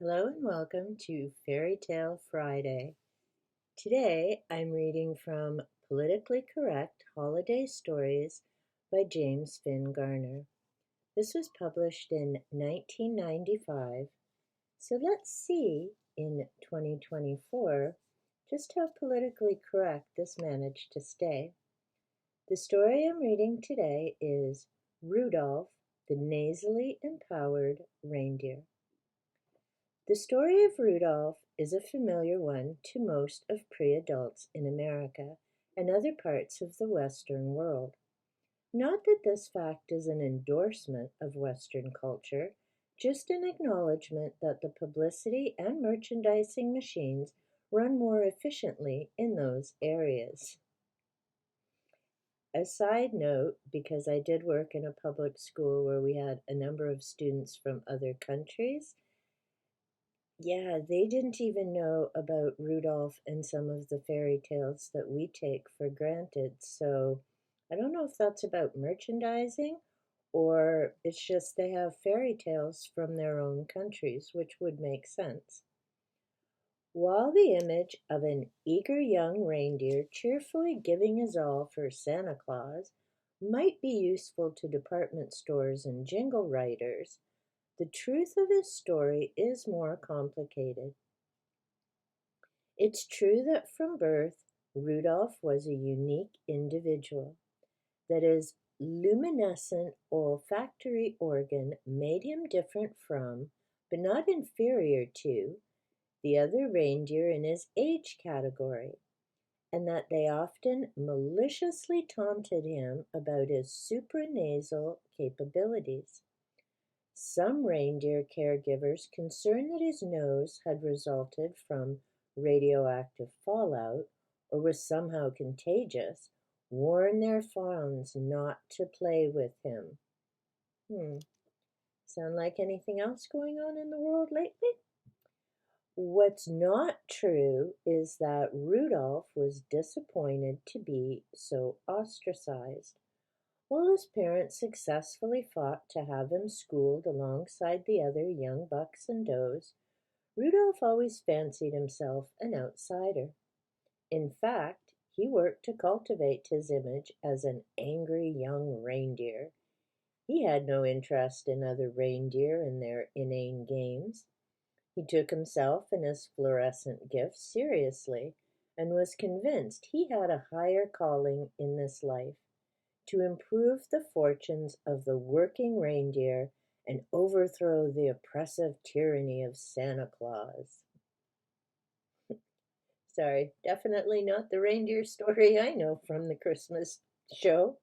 Hello and welcome to Fairy Tale Friday. Today I'm reading from Politically Correct Holiday Stories by James Finn Garner. This was published in 1995, so let's see in 2024 just how politically correct this managed to stay. The story I'm reading today is Rudolph, the Nasally Empowered Reindeer. The story of Rudolph is a familiar one to most of pre-adults in America and other parts of the Western world. Not that this fact is an endorsement of Western culture, just an acknowledgement that the publicity and merchandising machines run more efficiently in those areas. A side note, because I did work in a public school where we had a number of students from other countries, yeah, they didn't even know about Rudolph and some of the fairy tales that we take for granted. So I don't know if that's about merchandising or it's just they have fairy tales from their own countries, which would make sense. While the image of an eager young reindeer cheerfully giving his all for Santa Claus might be useful to department stores and jingle writers, the truth of his story is more complicated. It's true that from birth, Rudolph was a unique individual, that his luminescent olfactory organ made him different from, but not inferior to, the other reindeer in his age category, and that they often maliciously taunted him about his supranasal capabilities. Some reindeer caregivers, concerned that his nose had resulted from radioactive fallout or was somehow contagious, warned their fawns not to play with him. Sound like anything else going on in the world lately? What's not true is that Rudolph was disappointed to be so ostracized. While his parents successfully fought to have him schooled alongside the other young bucks and does, Rudolph always fancied himself an outsider. In fact, he worked to cultivate his image as an angry young reindeer. He had no interest in other reindeer and their inane games. He took himself and his fluorescent gifts seriously and was convinced he had a higher calling in this life: to improve the fortunes of the working reindeer and overthrow the oppressive tyranny of Santa Claus. Sorry, definitely not the reindeer story I know from the Christmas show.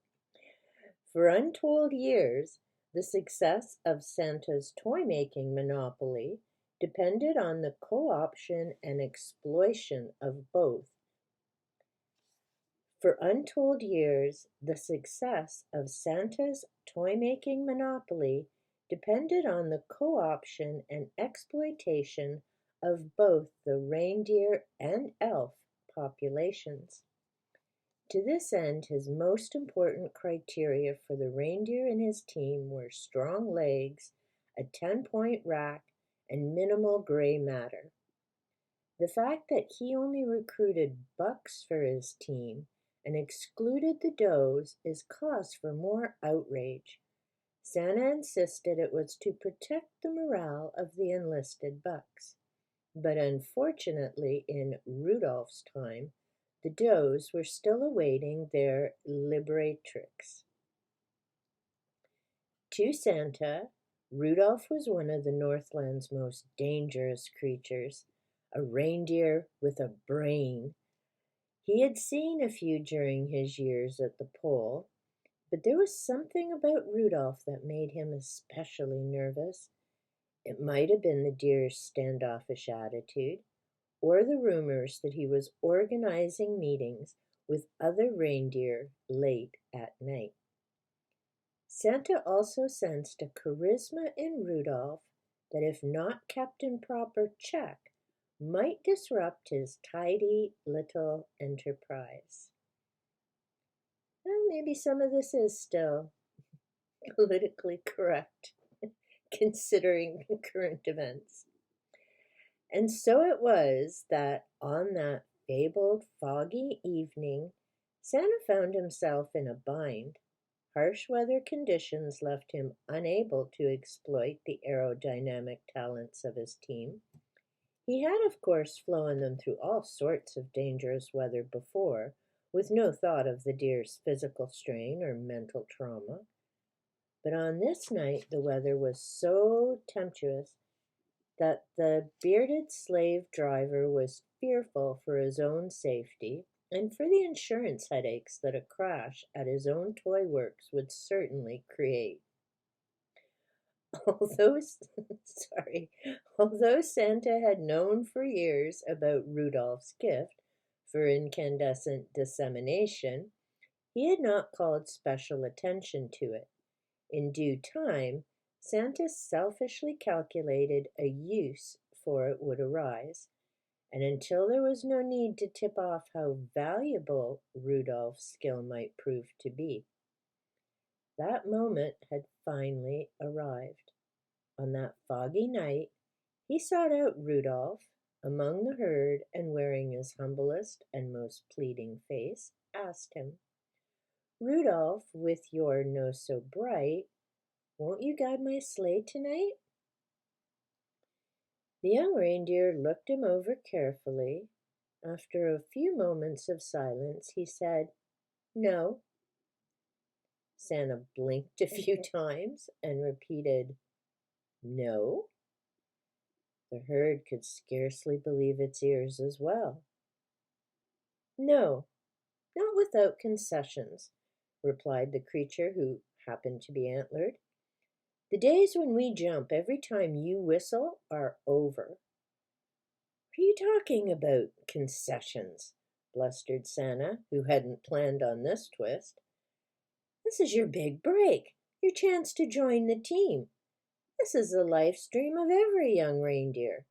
For untold years, the success of Santa's toy-making monopoly depended on the co-option and exploitation of both. For untold years, the success of Santa's toy-making monopoly depended on the co-option and exploitation of both the reindeer and elf populations. To this end, his most important criteria for the reindeer and his team were strong legs, a 10-point rack, and minimal gray matter. The fact that he only recruited bucks for his team and excluded the does is cause for more outrage. Santa insisted it was to protect the morale of the enlisted bucks. But unfortunately, in Rudolph's time, the does were still awaiting their liberatrix. To Santa, Rudolph was one of the Northland's most dangerous creatures, a reindeer with a brain. He had seen a few during his years at the pole, but there was something about Rudolph that made him especially nervous. It might have been the deer's standoffish attitude, or the rumors that he was organizing meetings with other reindeer late at night. Santa also sensed a charisma in Rudolph that, if not kept in proper check, might disrupt his tidy little enterprise. Well, maybe some of this is still politically correct, considering current events. And so it was that on that fabled foggy evening, Santa found himself in a bind. Harsh weather conditions left him unable to exploit the aerodynamic talents of his team. He had, of course, flown them through all sorts of dangerous weather before, with no thought of the deer's physical strain or mental trauma. But on this night, the weather was so tempestuous that the bearded slave driver was fearful for his own safety and for the insurance headaches that a crash at his own toy works would certainly create. Although, sorry, although Santa had known for years about Rudolph's gift for incandescent dissemination, he had not called special attention to it. In due time, Santa selfishly calculated a use for it would arise, and until there was no need to tip off how valuable Rudolph's skill might prove to be. That moment had finally arrived. On that foggy night, he sought out Rudolph among the herd and, wearing his humblest and most pleading face, asked him, "Rudolph, with your nose so bright, won't you guide my sleigh tonight?" The young reindeer looked him over carefully. After a few moments of silence, he said, "No." Santa blinked a few times and repeated, "No." The herd could scarcely believe its ears as well. "No, not without concessions," replied the creature, who happened to be antlered. "The days when we jump every time you whistle are over." "What are you talking about, concessions?" blustered Santa, who hadn't planned on this twist. "This is your big break, your chance to join the team. This is the life's dream of every young reindeer."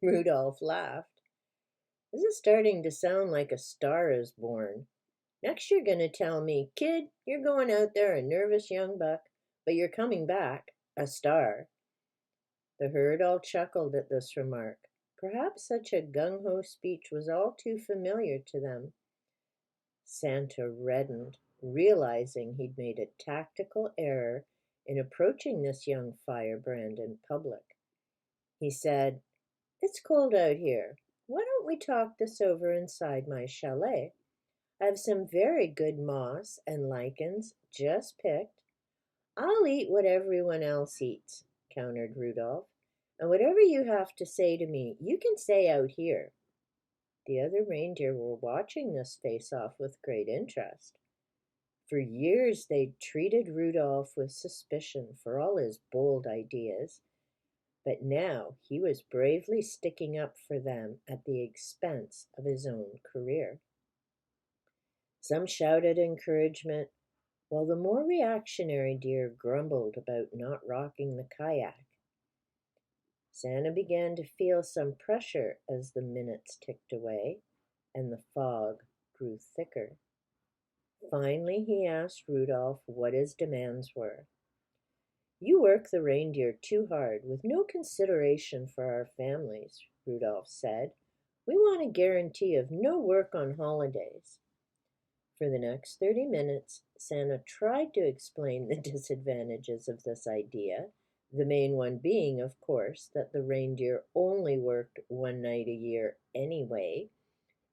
Rudolph laughed. "This is starting to sound like A Star is Born. Next you're going to tell me, 'Kid, you're going out there a nervous young buck, but you're coming back a star.'" The herd all chuckled at this remark. Perhaps such a gung-ho speech was all too familiar to them. Santa reddened, realizing he'd made a tactical error in approaching this young firebrand in public. He said, "It's cold out here. Why don't we talk this over inside my chalet? I have some very good moss and lichens just picked." "I'll eat what everyone else eats," countered Rudolph. "And whatever you have to say to me, you can say out here." The other reindeer were watching this face-off with great interest. For years they'd treated Rudolph with suspicion for all his bold ideas, but now he was bravely sticking up for them at the expense of his own career. Some shouted encouragement, while the more reactionary deer grumbled about not rocking the kayak. Santa began to feel some pressure as the minutes ticked away and the fog grew thicker. Finally, he asked Rudolph what his demands were. "You work the reindeer too hard, with no consideration for our families," Rudolph said. "We want a guarantee of no work on holidays." For the next 30 minutes, Santa tried to explain the disadvantages of this idea, the main one being, of course, that the reindeer only worked one night a year anyway,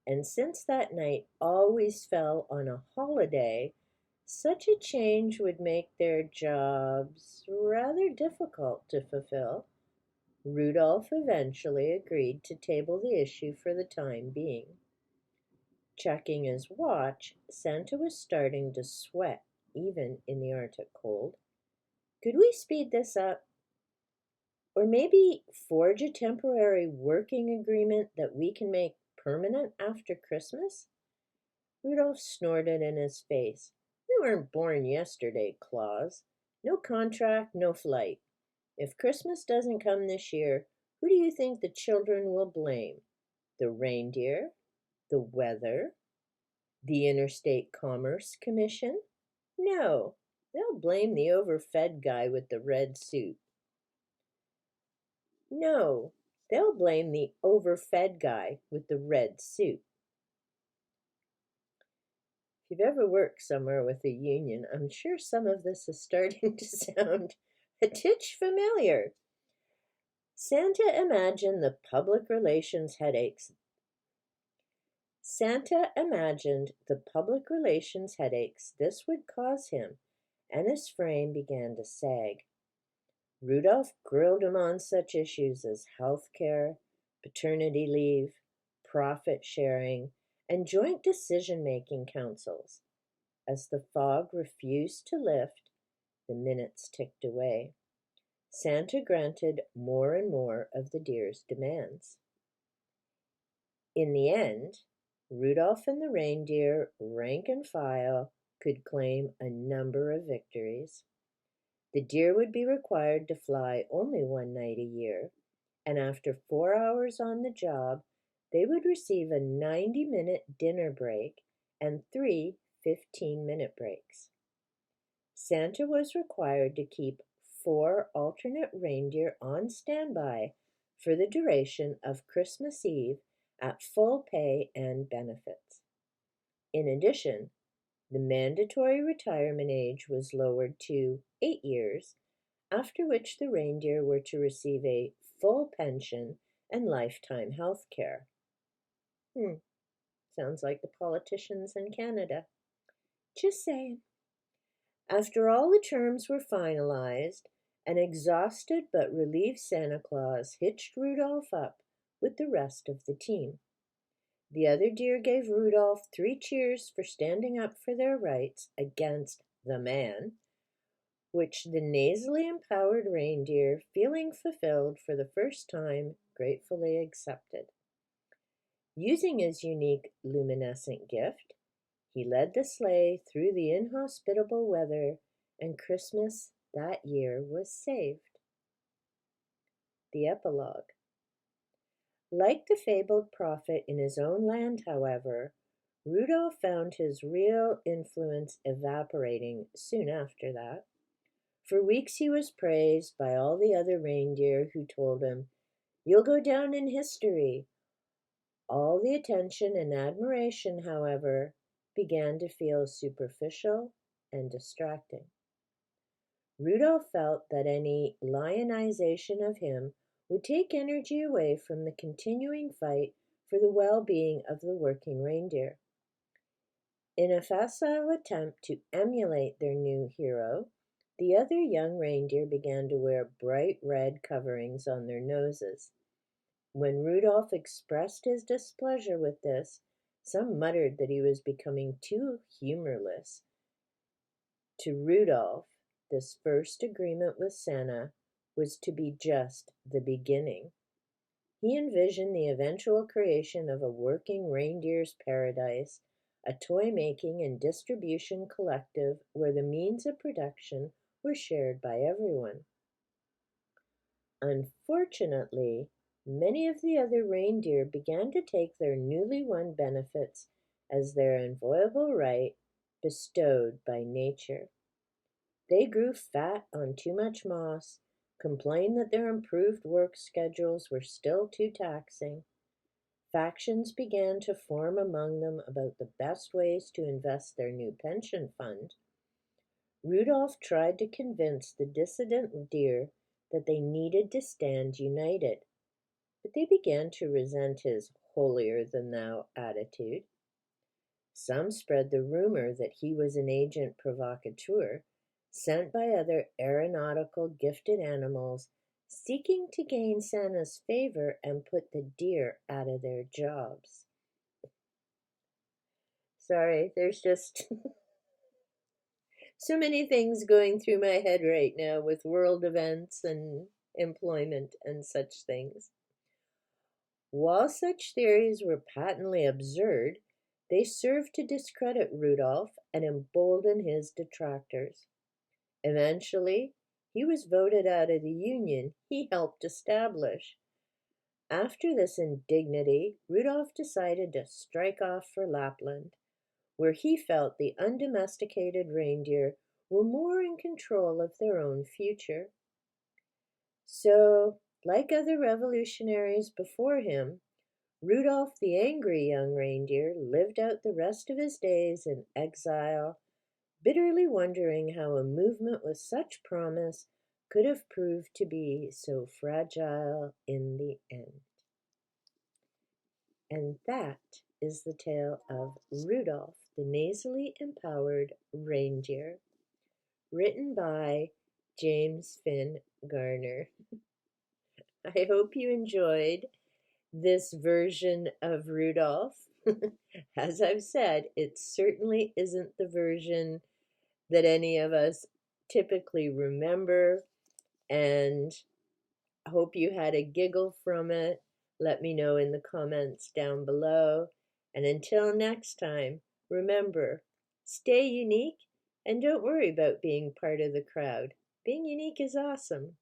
and since that night always fell on a holiday, such a change would make their jobs rather difficult to fulfill. Rudolph eventually agreed to table the issue for the time being. Checking his watch, Santa was starting to sweat, even in the Arctic cold. "Could we speed this up? Or maybe forge a temporary working agreement that we can make permanent after Christmas?" Rudolph snorted in his face. "We weren't born yesterday, Claus. No contract, no flight. If Christmas doesn't come this year, who do you think the children will blame? The reindeer? The weather? The Interstate Commerce Commission? No, they'll blame the overfed guy with the red suit." "No, They'll blame the overfed guy with the red suit. If you've ever worked somewhere with a union, I'm sure some of this is starting to sound a titch familiar. Santa imagined the public relations headaches this would cause him, and his frame began to sag. Rudolph grilled him on such issues as health care, paternity leave, profit sharing, and joint decision-making councils. As the fog refused to lift, the minutes ticked away. Santa granted more and more of the deer's demands. In the end, Rudolph and the reindeer, rank and file, could claim a number of victories. The deer would be required to fly only one night a year, and after 4 hours on the job, they would receive a 90-minute dinner break and 3 15-minute breaks. Santa was required to keep 4 alternate reindeer on standby for the duration of Christmas Eve at full pay and benefits. In addition, the mandatory retirement age was lowered to 8 years, after which the reindeer were to receive a full pension and lifetime health care. Sounds like the politicians in Canada. Just saying. After all the terms were finalized, an exhausted but relieved Santa Claus hitched Rudolph up with the rest of the team. The other deer gave Rudolph 3 cheers for standing up for their rights against the man, which the nasally empowered reindeer, feeling fulfilled for the first time, gratefully accepted. Using his unique luminescent gift, he led the sleigh through the inhospitable weather, and Christmas that year was saved. The epilogue. Like the fabled prophet in his own land, however, Rudolph found his real influence evaporating soon after that. For weeks he was praised by all the other reindeer who told him, "You'll go down in history." All the attention and admiration, however, began to feel superficial and distracting. Rudolph felt that any lionization of him would take energy away from the continuing fight for the well-being of the working reindeer. In a facile attempt to emulate their new hero, the other young reindeer began to wear bright red coverings on their noses. When Rudolph expressed his displeasure with this, some muttered that he was becoming too humorless. To Rudolph, this first agreement with Santa was to be just the beginning. He envisioned the eventual creation of a working reindeer's paradise, a toy-making and distribution collective where the means of production were shared by everyone. Unfortunately, many of the other reindeer began to take their newly won benefits as their inviolable right bestowed by nature. They grew fat on too much moss, complained that their improved work schedules were still too taxing. Factions began to form among them about the best ways to invest their new pension fund. Rudolph tried to convince the dissident deer that they needed to stand united, but they began to resent his holier-than-thou attitude. Some spread the rumor that he was an agent provocateur, sent by other aeronautical gifted animals, seeking to gain Santa's favor and put the deer out of their jobs. Sorry, there's just so many things going through my head right now with world events and employment and such things. While such theories were patently absurd, they served to discredit Rudolph and embolden his detractors. Eventually, he was voted out of the union he helped establish. After this indignity, Rudolph decided to strike off for Lapland, where he felt the undomesticated reindeer were more in control of their own future. So Like other revolutionaries before him, Rudolph the angry young reindeer lived out the rest of his days in exile, bitterly wondering how a movement with such promise could have proved to be so fragile in the end. And that is the tale of Rudolph, the nasally empowered reindeer, written by James Finn Garner. I hope you enjoyed this version of Rudolph. As I've said, it certainly isn't the version that any of us typically remember, and I hope you had a giggle from it. Let me know in the comments down below. And until next time, remember, stay unique and don't worry about being part of the crowd. Being unique is awesome.